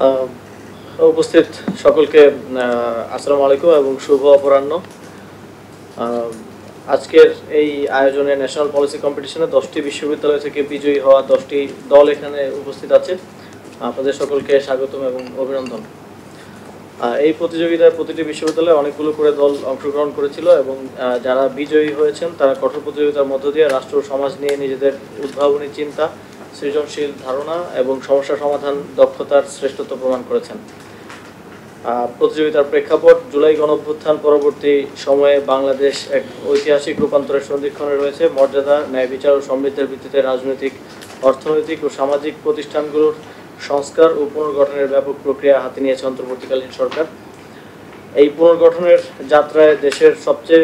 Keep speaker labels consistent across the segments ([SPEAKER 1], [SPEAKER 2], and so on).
[SPEAKER 1] আহ, উপস্থিত সকলকে আসসালামু আলাইকুম এবং শুভ অপরাহ্ন। আহ, আজকের এই আয়োজনে ন্যাশনাল পলিসি কম্পিটিশনে 10টি বিশ্ববিদ্যালয় থেকে বিজয়ী হওয়া 10টি দল এখানে উপস্থিত আছে। আপনাদের সকলকে স্বাগতম এবং অভিনন্দন। এই প্রতিযোগিতায় প্রতিটি বিশ্ববিদ্যালয়ে অনেকগুলো করে দল অংশগ্রহণ করেছিল এবং যারা বিজয়ী হয়েছেন তারা কঠোর প্রতিযোগিতার মধ্য দিয়ে রাষ্ট্র ও সমাজ নিয়ে নিজেদের উদ্ভাবনী চিন্তা, সৃজনশীল ধারণা এবং সমস্যা সমাধান দক্ষতার শ্রেষ্ঠত্ব প্রমাণ করেছেন। প্রতিযোগিতার প্রেক্ষাপট জুলাই গণঅভ্যুত্থান পরবর্তী সময়ে বাংলাদেশ এক ঐতিহাসিক রূপান্তরের সন্ধিক্ষণে রয়েছে। মর্যাদা, ন্যায় বিচার ও সমৃদ্ধের ভিত্তিতে রাজনৈতিক, অর্থনৈতিক ও সামাজিক প্রতিষ্ঠানগুলোর সংস্কার ও পুনর্গঠনের ব্যাপক প্রক্রিয়া হাতে নিয়েছে অন্তর্বর্তীকালীন সরকার। এই পুনর্গঠনের যাত্রায় দেশের সবচেয়ে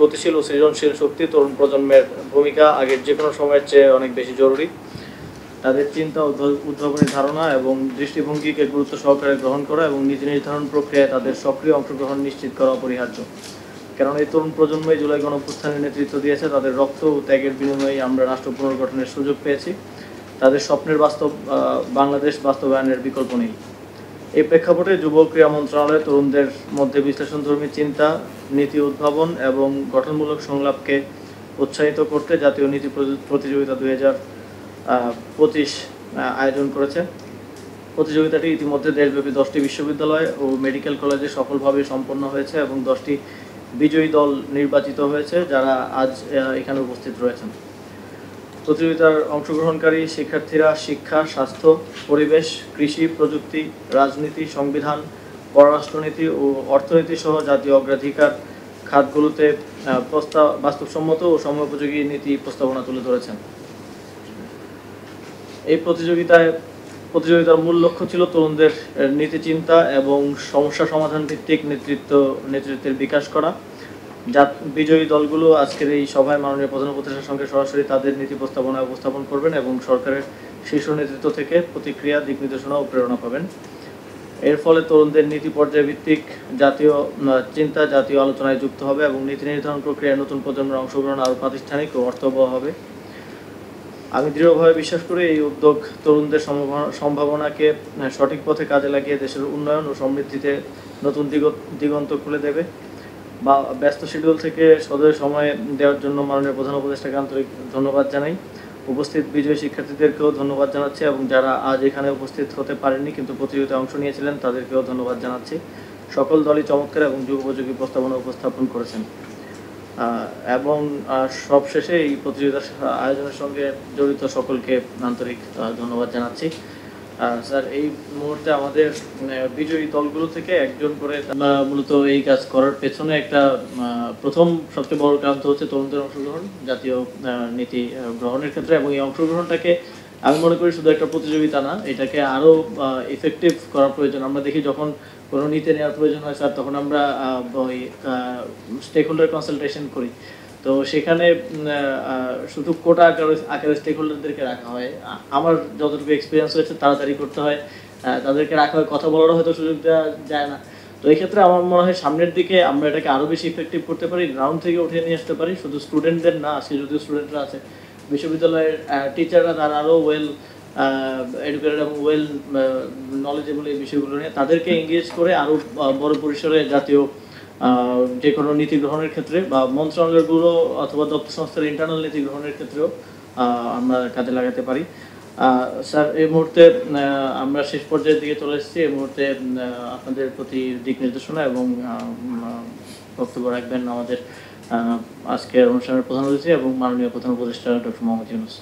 [SPEAKER 1] গতিশীল ও সৃজনশীল শক্তি তরুণ প্রজন্মের ভূমিকা আগের যে কোনো সময়ের চেয়ে অনেক বেশি জরুরি। তাদের চিন্তা, উদ্ভাবনী ধারণা এবং দৃষ্টিভঙ্গিকে গুরুত্ব সহকারে গ্রহণ করা এবং নীতি নির্ধারণ প্রক্রিয়ায় তাদের সক্রিয় অংশগ্রহণ নিশ্চিত করা অপরিহার্য। কারণ এই তরুণ প্রজন্মই জুলাই গণঅভ্যুত্থানের নেতৃত্ব দিয়েছে। তাদের রক্ত ও ত্যাগের বিনিময়ে আমরা রাষ্ট্র পুনর্গঠনের সুযোগ পেয়েছি। তাদের স্বপ্নের বাংলাদেশ বাস্তবায়নের বিকল্প নেই। এই প্রেক্ষাপটে যুব ক্রীড়া মন্ত্রণালয় তরুণদের মধ্যে বিশ্লেষণধর্মী চিন্তা, নীতি উদ্ভাবন এবং গঠনমূলক সংলাপকে উৎসাহিত করতে জাতীয় নীতি প্রতিযোগিতা 2025 আয়োজন করেছে। প্রতিযোগিতাটি ইতিমধ্যে দেশব্যাপী 10টি বিশ্ববিদ্যালয় ও মেডিকেল কলেজে সফলভাবে সম্পন্ন হয়েছে এবং 10টি বিজয়ী দল নির্বাচিত হয়েছে, যারা আজ এখানে উপস্থিত রয়েছেন। প্রতিযোগিতার অংশগ্রহণকারী শিক্ষার্থীরা শিক্ষা, স্বাস্থ্য, পরিবেশ, কৃষি, প্রযুক্তি, রাজনীতি, সংবিধান, পররাষ্ট্রনীতি ও অর্থনীতি সহ জাতীয় অগ্রাধিকার খাতগুলোতে বাস্তবসম্মত ও সময়োপযোগী নীতি প্রস্তাবনা তুলে ধরেছেন। এই প্রতিযোগিতার মূল লক্ষ্য ছিল তরুণদের নীতি চিন্তা এবং সমস্যা সমাধান ভিত্তিক নেতৃত্বের বিকাশ করা। বিজয়ী দলগুলো আজকের এই সভায় মাননীয় প্রধান উপদেষ্টার সঙ্গে সরাসরি তাদের নীতি প্রস্তাবনা উপস্থাপন করবেন এবং সরকারের শীর্ষ নেতৃত্ব থেকে প্রতিক্রিয়া, দিক নির্দেশনা ও প্রেরণা পাবেন। এর ফলে তরুণদের নীতি পর্যায়ভিত্তিক জাতীয় চিন্তা জাতীয় আলোচনায় যুক্ত হবে এবং নীতি নির্ধারণ প্রক্রিয়ায় নতুন প্রজন্মের অংশগ্রহণ আরও প্রাতিষ্ঠানিক ও অর্থবহ হবে। আমি দৃঢ়ভাবে বিশ্বাস করি এই উদ্যোগ তরুণদের সম্ভাবনাকে সঠিক পথে কাজে লাগিয়ে দেশের উন্নয়ন ও সমৃদ্ধিতে নতুন দিগন্ত খুলে দেবে। বা ব্যস্ত শিডিউল থেকে সদয় সময় দেওয়ার জন্য মাননীয় প্রধান উপদেষ্টাকে আন্তরিক ধন্যবাদ জানাই। উপস্থিত বিজয়ী শিক্ষার্থীদেরকেও ধন্যবাদ জানাচ্ছি এবং যারা আজ এখানে উপস্থিত হতে পারেননি কিন্তু প্রতিযোগিতায় অংশ নিয়েছিলেন তাদেরকেও ধন্যবাদ জানাচ্ছি। সকল দলই চমৎকার এবং যুগোপযোগী প্রস্তাবনা উপস্থাপন করেছেন। এবং সবশেষে এই প্রতিযোগিতার আয়োজনের সঙ্গে জড়িত সকলকে আন্তরিক ধন্যবাদ জানাচ্ছি। স্যার, এই মুহূর্তে আমাদের বিজয়ী দলগুলো থেকে একজন করে মূলত এই কাজ করার পেছনে একটা প্রথম সবচেয়ে বড় কারণ হচ্ছে তরুণদের অংশগ্রহণ জাতীয় নীতি গ্রহণের ক্ষেত্রে। এবং এই অংশগ্রহণটাকে আমি মনে করি শুধু একটা প্রতিযোগিতা না, এটাকে আরও ইফেক্টিভ করা প্রয়োজন। আমরা দেখি যখন কোনো নীতি নেওয়ার প্রয়োজন হয় স্যার, তখন আমরা ওই স্টেক হোল্ডার কনসালটেশন করি। তো সেখানে শুধু কোটা আকারে স্টেক হোল্ডারদেরকে রাখা হয়। আমার যতটুকু এক্সপিরিয়েন্স হয়েছে তাড়াতাড়ি করতে হয়, তাদেরকে রাখা হয়, কথা বলারও হয়তো সুযোগ দেওয়া যায় না। তো এই ক্ষেত্রে আমার মনে হয় সামনের দিকে আমরা এটাকে আরও বেশি ইফেক্টিভ করতে পারি, গ্রাউন্ড থেকে উঠিয়ে নিয়ে আসতে পারি। শুধু স্টুডেন্টদের না, আজকে যদিও স্টুডেন্টরা আছে, বিশ্ববিদ্যালয়ের টিচাররা তারা আরও ওয়েল এডুকেটেড এবং ওয়েল নলেজেবল এই বিষয়গুলো নিয়ে তাদেরকে এঙ্গেজ করে আরও বড় পরিসরে জাতীয় যে কোনো নীতি গ্রহণের ক্ষেত্রে বা মন্ত্রণালয়গুলো অথবা দপ্তর সংস্থার ইন্টারনাল নীতি গ্রহণের ক্ষেত্রেও আমরা কাজে লাগাতে পারি। স্যার, এই মুহূর্তে আমরা শেষ পর্যায়ের দিকে চলে এসেছি। এই মুহূর্তে আপনাদের প্রতি দিক নির্দেশনা এবং বক্তব্য রাখবেন আমাদের আজকের অনুষ্ঠানের প্রধান অতিথি এবং মাননীয় প্রধান উপদেষ্টা ডক্টর মোহাম্মদ ইউনূস।